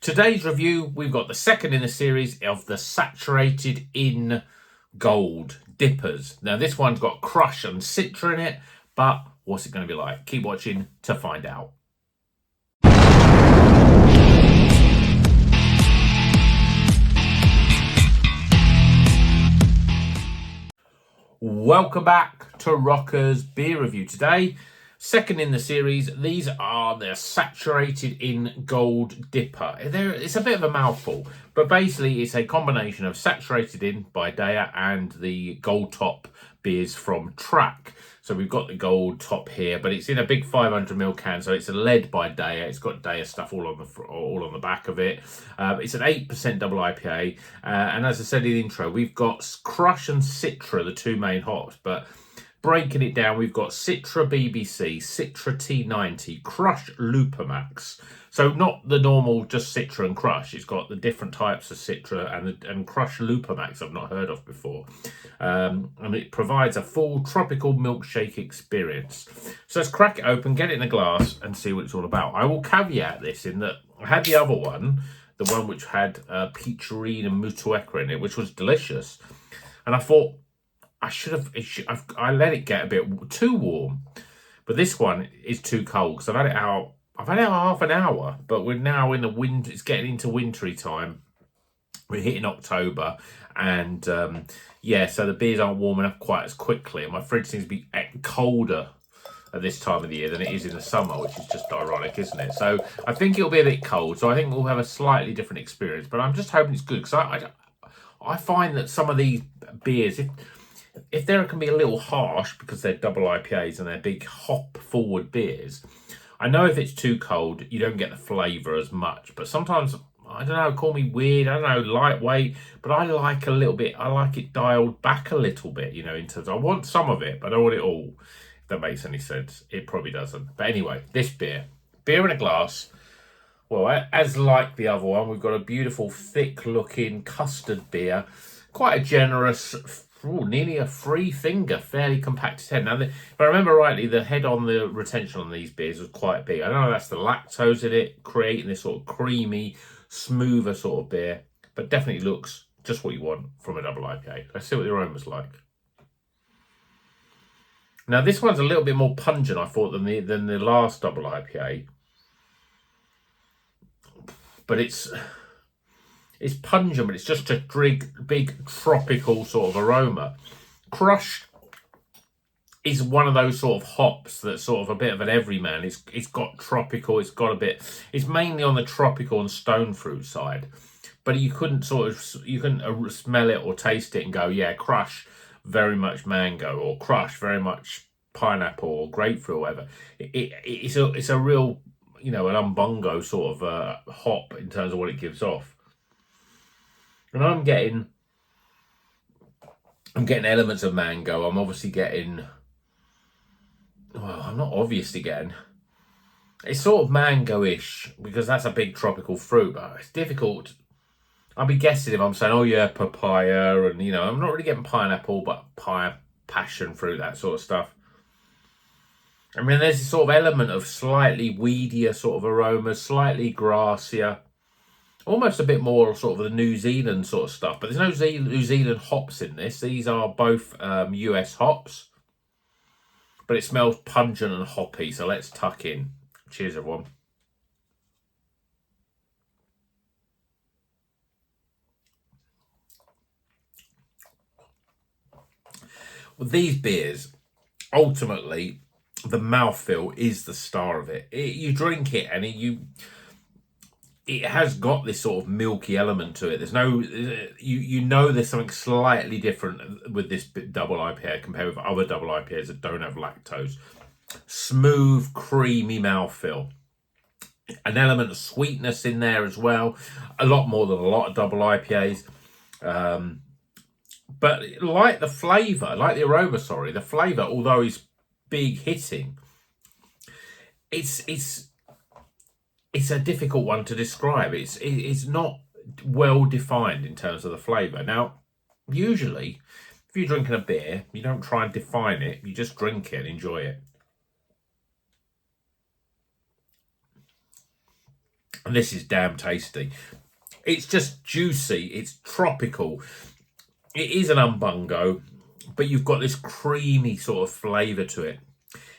Today's review, we've got the second in the series of the saturated in gold dippers. Now this one's got Krush and Citra in it, but what's it going to be like? Keep watching to find out. Welcome back to Rocker's Beer Review. Today, second in the series, these are the saturated in gold dipper. It's a bit of a mouthful, but basically it's a combination of saturated in by DEYA and the gold top beers from Track. So we've got the gold top here, but it's in a big 500ml can, so it's led by DEYA. It's got DEYA stuff all on the back of it. It's an 8% double IPA, and as I said in the intro, we've got Krush and Citra, the two main hops. But breaking it down, we've got Citra BBC, Citra T90, Krush Lupamax. So not the normal just Citra and Krush. It's got the different types of Citra and Krush Lupamax I've not heard of before. And it provides a full tropical milkshake experience. So let's crack it open, get it in a glass and see what it's all about. I will caveat this in that I had the other one, the one which had peacherine and mutueca in it, which was delicious. And I thought, I let it get a bit too warm, but this one is too cold because I've had it out half an hour, but we're now in the winter. It's getting into wintry time. We're hitting October, and yeah, so the beers aren't warming up quite as quickly, and my fridge seems to be colder at this time of the year than it is in the summer, which is just ironic, isn't it? So I think it'll be a bit cold, so I think we'll have a slightly different experience, but I'm just hoping it's good because I find that some of these beers, if they can be a little harsh because they're double IPAs and they're big hop forward beers, I know if it's too cold, you don't get the flavour as much. But sometimes, I don't know, call me weird, I don't know, lightweight, but I like a little bit, I like it dialed back a little bit, you know, in terms, I want some of it, but I don't want it all, if that makes any sense. It probably doesn't. But anyway, this beer in a glass. Well, as like the other one, we've got a beautiful, thick-looking custard beer. Quite a generous, nearly a 3-finger, fairly compacted head. Now, if I remember rightly, the head on the retention on these beers was quite big. I don't know if that's the lactose in it, creating this sort of creamy, smoother sort of beer, but definitely looks just what you want from a double IPA. Let's see what the aroma's like. Now, this one's a little bit more pungent, I thought, than the last double IPA. But it's pungent, but it's just a big tropical sort of aroma. Krush is one of those sort of hops that's sort of a bit of an everyman. It's got tropical, it's mainly on the tropical and stone fruit side. But you couldn't smell it or taste it and go, yeah, Krush, very much mango, or Krush, very much pineapple or grapefruit or whatever. It's a real, you know, an umbongo sort of hop in terms of what it gives off. And I'm getting elements of mango. I'm obviously getting, well, I'm not obviously getting, it's sort of mango-ish because that's a big tropical fruit, but it's difficult. I'll be guessing if I'm saying, oh yeah, papaya, and you know, I'm not really getting pineapple, but passion fruit, that sort of stuff. I mean, there's this sort of element of slightly weedier sort of aroma, slightly grassier. Almost a bit more sort of the New Zealand sort of stuff. But there's no New Zealand hops in this. These are both US hops. But it smells pungent and hoppy. So let's tuck in. Cheers, everyone. Well, these beers, ultimately, the mouthfeel is the star of it. You drink it and it has got this sort of milky element to it. There's no, you know, there's something slightly different with this double IPA compared with other double IPAs that don't have lactose. Smooth, creamy mouthfeel. An element of sweetness in there as well. A lot more than a lot of double IPAs. But like the flavour, like the aroma, sorry, the flavour, although it's big hitting, it's a difficult one to describe. It's not well defined in terms of the flavour. Now, usually, if you're drinking a beer, you don't try and define it. You just drink it and enjoy it. And this is damn tasty. It's just juicy. It's tropical. It is an umbungo, but you've got this creamy sort of flavour to it.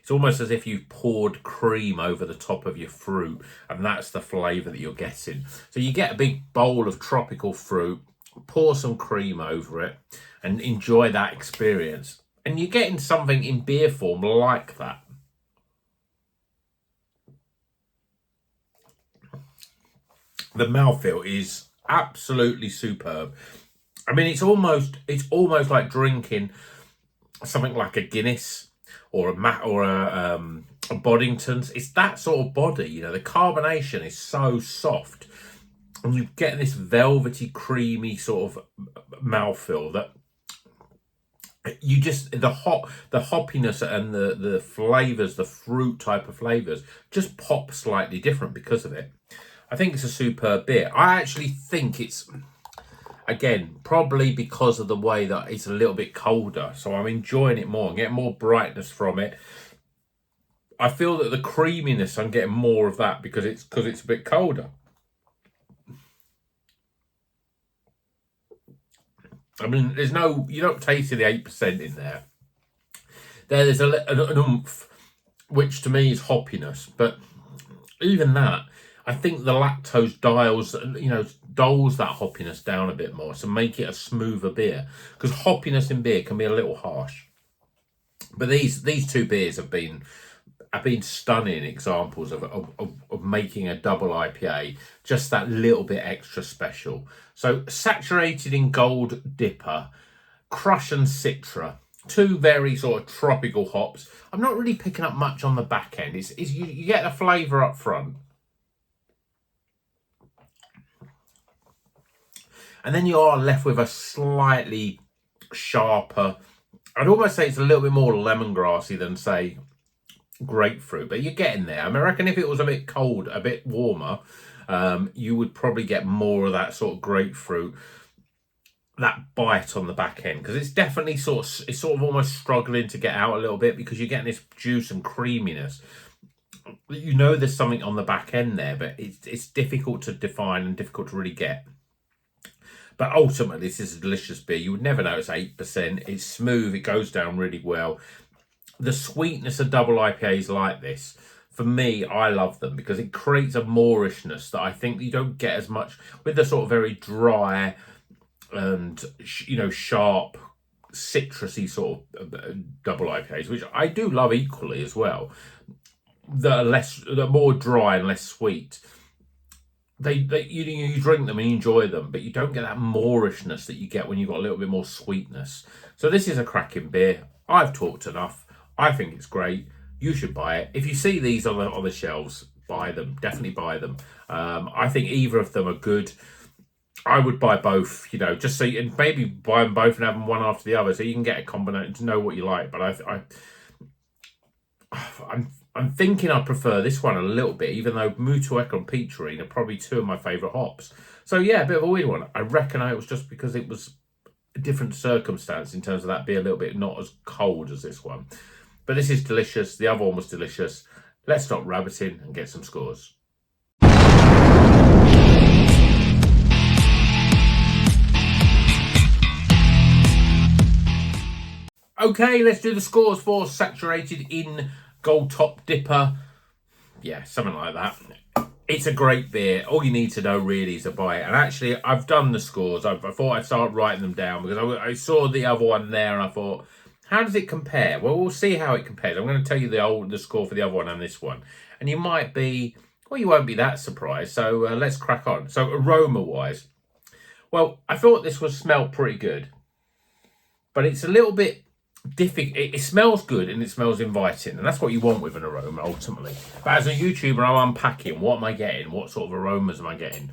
It's almost as if you've poured cream over the top of your fruit, and that's the flavour that you're getting. So you get a big bowl of tropical fruit, pour some cream over it, and enjoy that experience. And you're getting something in beer form like that. The mouthfeel is absolutely superb. I mean, it's almost like drinking something like a Guinness or a Boddington's. It's that sort of body, you know. The carbonation is so soft, and you get this velvety, creamy sort of mouthfeel that you just the hoppiness and the flavors, the fruit type of flavors, just pop slightly different because of it. I think it's a superb beer. I actually think it's, again, probably because of the way that it's a little bit colder, so I'm enjoying it more. I'm getting more brightness from it. I feel that the creaminess, I'm getting more of that because it's a bit colder. I mean, you don't taste the 8% in there. There's an oomph, which to me is hoppiness, but even that, I think the lactose dulls that hoppiness down a bit more to make it a smoother beer, because hoppiness in beer can be a little harsh. But these two beers have been stunning examples of making a double IPA just that little bit extra special. So saturated in gold DIPA, Krush and Citra, two very sort of tropical hops. I'm not really picking up much on the back end. You get the flavour up front, and then you are left with a slightly sharper, I'd almost say it's a little bit more lemongrassy than, say, grapefruit, but you're getting there. I mean, I reckon if it was a bit cold, a bit warmer, you would probably get more of that sort of grapefruit, that bite on the back end, because it's definitely sort of almost struggling to get out a little bit, because you're getting this juice and creaminess. You know there's something on the back end there, but it's difficult to define and difficult to really get. But ultimately, this is a delicious beer. You would never know it's 8%. It's smooth. It goes down really well. The sweetness of double IPAs like this, for me, I love them because it creates a moorishness that I think you don't get as much with the sort of very dry and, sharp, citrusy sort of double IPAs, which I do love equally as well. They're more dry and less sweet. You drink them and you enjoy them, but you don't get that moorishness that you get when you've got a little bit more sweetness. So this is a cracking beer. I've talked enough. I think it's great. You should buy it. If you see these on the shelves, buy them. Definitely buy them. I think either of them are good. I would buy both, just so and maybe buy them both and have them one after the other, so you can get a combination to know what you like. But I'm thinking I prefer this one a little bit, even though Mutueka and Petrine are probably two of my favourite hops. So yeah, a bit of a weird one. I reckon it was just because it was a different circumstance in terms of that being a little bit not as cold as this one. But this is delicious. The other one was delicious. Let's stop rabbiting and get some scores. Okay, let's do the scores for saturated in gold top DIPA. Yeah, something like that. It's a great beer. All you need to know really is to buy it. And actually, I've done the scores. I thought I'd start writing them down because I saw the other one there and I thought, how does it compare? Well, we'll see how it compares. I'm going to tell you the score for the other one and this one. And you might be, well, you won't be that surprised. So let's crack on. So aroma-wise, well, I thought this was smelled pretty good. But it's a little bit difficult. It smells good and it smells inviting. And that's what you want with an aroma, ultimately. But as a YouTuber, I'm unpacking. What am I getting? What sort of aromas am I getting?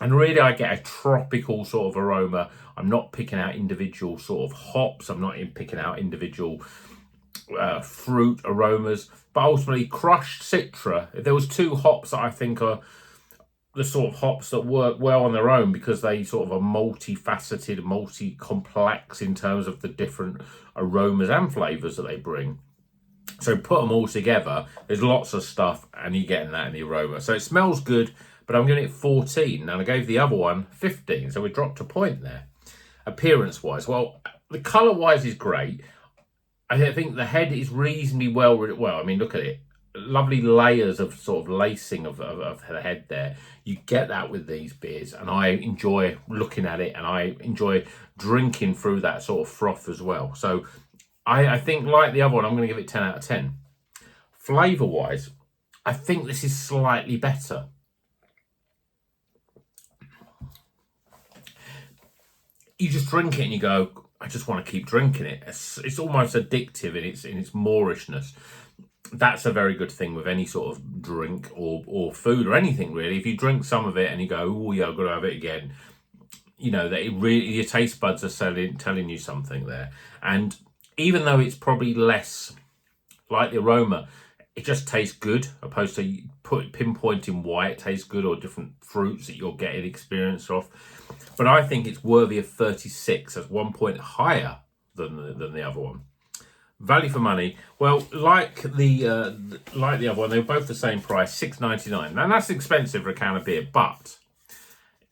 And really, I get a tropical sort of aroma. I'm not picking out individual sort of hops. I'm not picking out individual fruit aromas. But ultimately, Krush, Citra, if there was two hops that I think are the sort of hops that work well on their own because they sort of are multifaceted, multi-complex in terms of the different aromas and flavours that they bring. So put them all together, there's lots of stuff and you're getting that in the aroma. So it smells good, but I'm giving it 14, and I gave the other one 15, so we dropped a point there. Appearance-wise, well, the colour-wise is great. I think the head is reasonably well. I mean, look at it. Lovely layers of sort of lacing of the head there. You get that with these beers, and I enjoy looking at it, and I enjoy drinking through that sort of froth as well. So I think, like the other one, I'm going to give it 10 out of 10. Flavour-wise, I think this is slightly better. You just drink it and you go, I just want to keep drinking it. It's almost addictive in its moorishness. That's a very good thing with any sort of drink or food or anything, really. If you drink some of it and you go, oh yeah, I've got to have it again, you know, that it really, your taste buds are telling you something there. And even though it's probably less like the aroma, it just tastes good, opposed to pinpointing why it tastes good or different fruits that you're getting experience of. But I think it's worthy of 36. That's 1 point higher than the other one. Value for money. Well, like the other one, they were both the same price, $6.99. Now that's expensive for a can of beer, but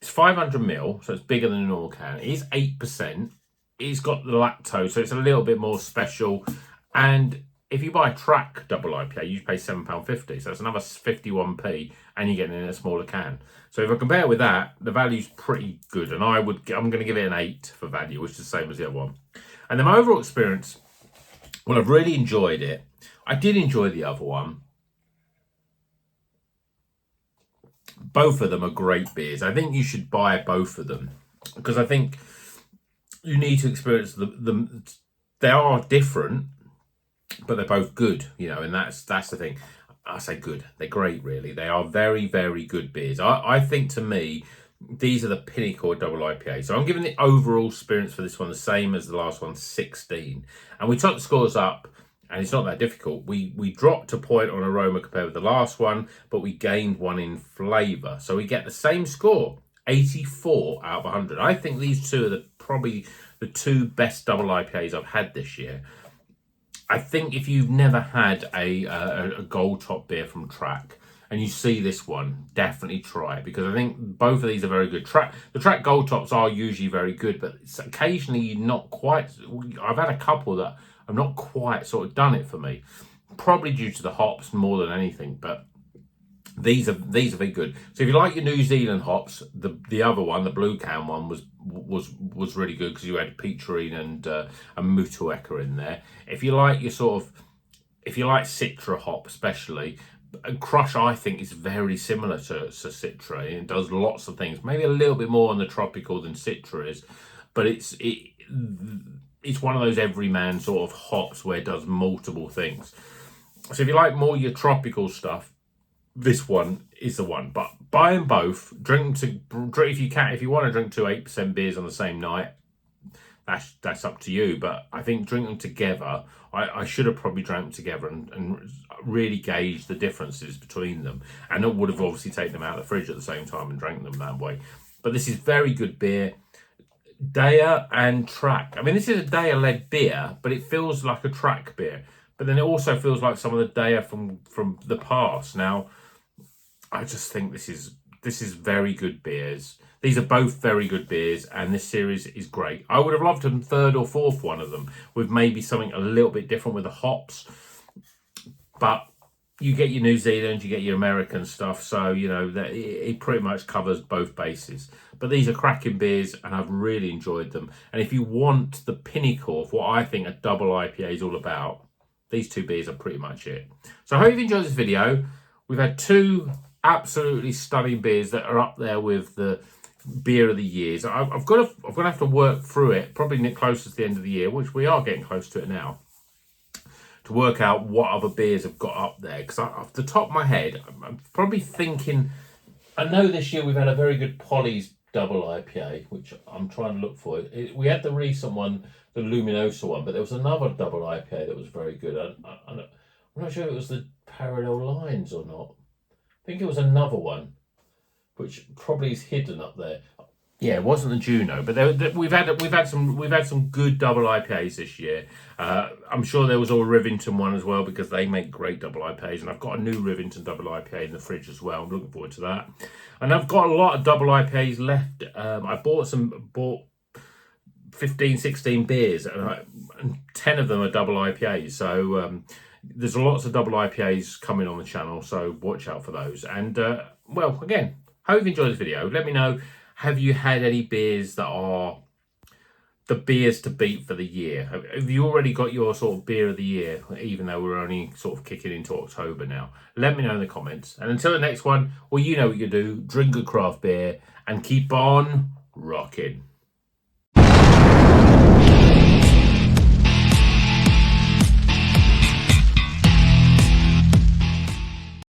it's 500ml, so it's bigger than a normal can. It is 8%. It's got the lactose, so it's a little bit more special. And if you buy a Track double IPA, you pay £7.50, so that's another 51p, and you're getting it in a smaller can. So if I compare with that, the value's pretty good, and I'm going to give it an 8 for value, which is the same as the other one. And then my overall experience, well, I've really enjoyed it. I did enjoy the other one. Both of them are great beers. I think you should buy both of them, because I think you need to experience them. They are different, but they're both good, you know, and that's the thing. I say good. They're great, really. They are very, very good beers. I think, to me, these are the pinnacle of double IPA. So I'm giving the overall experience for this one the same as the last one, 16. And we took the scores up, and it's not that difficult. We dropped a point on aroma compared with the last one, but we gained one in flavour. So we get the same score, 84 out of 100. I think these two are probably the two best double IPAs I've had this year. I think if you've never had a gold top beer from Track and you see this one, definitely try it, because I think both of these are very good. The Track gold tops are usually very good, but it's occasionally not quite. I've had a couple that have not quite sort of done it for me, probably due to the hops more than anything. But these are very good. So if you like your New Zealand hops, the other one, the blue can one, was really good, because you had Petrine and Mutueka in there. If you like Citra hop especially, and Krush, I think, is very similar to Citra. It does lots of things, maybe a little bit more on the tropical than Citra is, but it's one of those everyman sort of hops where it does multiple things. So if you like more your tropical stuff, this one is the one. But buy them both. Drink if you can. If you want to drink 2 8% beers on the same night, that's up to you. But I think drink them together. I should have probably drank them together and really gauged the differences between them. And I would have obviously taken them out of the fridge at the same time and drank them that way. But this is very good beer. DEYA and Track. I mean, this is a DEYA-led beer, but it feels like a Track beer. But then it also feels like some of the DEYA from the past. Now, I just think this is very good beers. These are both very good beers, and this series is great. I would have loved a third or fourth one of them with maybe something a little bit different with the hops. But you get your New Zealand, you get your American stuff, so, you know, that it pretty much covers both bases. But these are cracking beers, and I've really enjoyed them. And if you want the pinnacle of what I think a double IPA is all about, these two beers are pretty much it. So I hope you've enjoyed this video. We've had two absolutely stunning beers that are up there with the beer of the years. I'm going to have to work through it, probably closer to the end of the year, which we are getting close to it now, to work out what other beers have got up there. Because off the top of my head, I'm probably thinking, I know this year we've had a very good Polly's double IPA, which I'm trying to look for. We had the recent one, the Luminosa one, but there was another double IPA that was very good. I'm not sure if it was the Parallel Lines or not. I think it was another one, which probably is hidden up there. Yeah, it wasn't the Juno, but we've had some good double IPAs this year. I'm sure there was a Rivington one as well, because they make great double IPAs, and I've got a new Rivington double IPA in the fridge as well. I'm looking forward to that, and I've got a lot of double IPAs left. I bought 15, 16 beers, and 10 of them are double IPAs. So there's lots of double IPAs coming on the channel, so watch out for those. And well, again, hope you've enjoyed this video. Let me know. Have you had any beers that are the beers to beat for the year? Have you already got your sort of beer of the year, even though we're only sort of kicking into October now? Let me know in the comments. And until the next one, well, you know what you do. Drink a craft beer and keep on rocking.